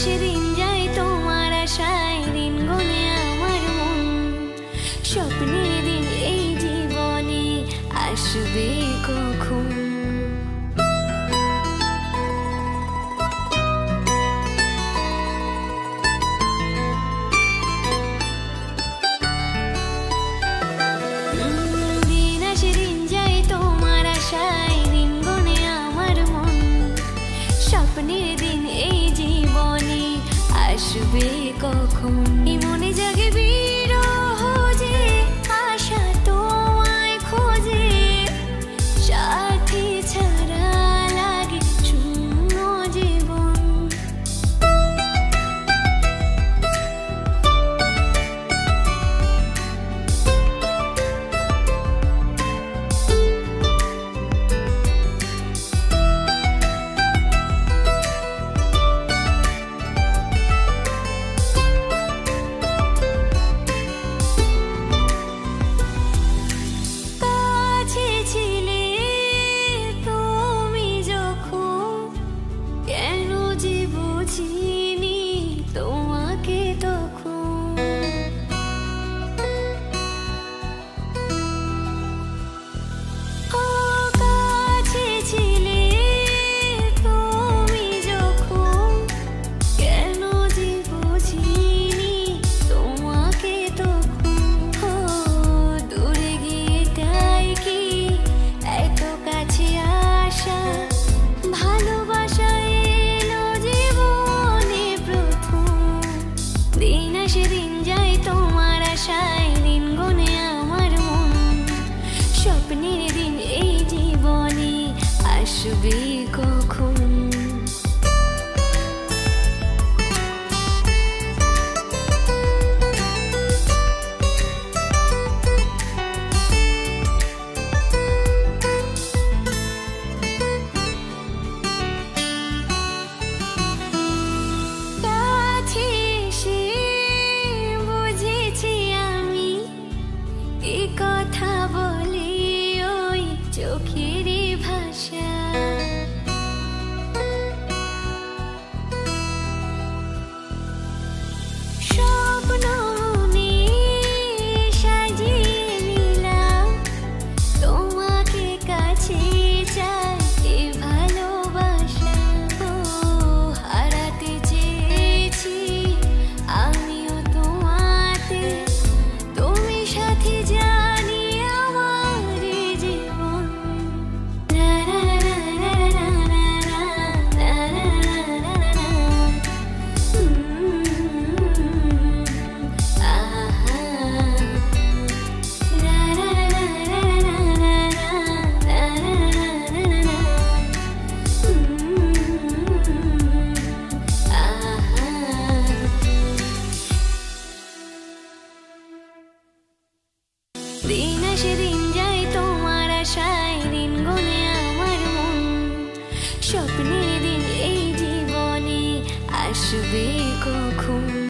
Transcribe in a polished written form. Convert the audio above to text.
সেদিন যাই তোমার আশায়, দিন গুনে আমার মন। স্বপ্নের দিন এই জীবনে আসবে কখন? দিন আসে দিন যাই তোমার আশায়, দিন গুনে আমার মন। স্বপ্নের দিন এই জীবনে আসবে কখন? এই মনে জাগে বিরহ যে আশা তোমায় খোঁজে, সাথী ছাড়া লাগে শূন্য জীবন। সেদিন যাই তোমার আশায়, দিন গুনে আমার মন। স্বপ্নের দিন এই জীবনে আসবে কখন? কথা বলি ওই চোখেরই ভাষা, স্বপ্ন মনে সাজিয়ে নিলাম, তোমাকে কাছে চাই ভালোবাসা। ও হারাতে চেয়েছি আমিও তোমাতে, তুমি সাথে জানি আমার জীবন। দিন আসে দিন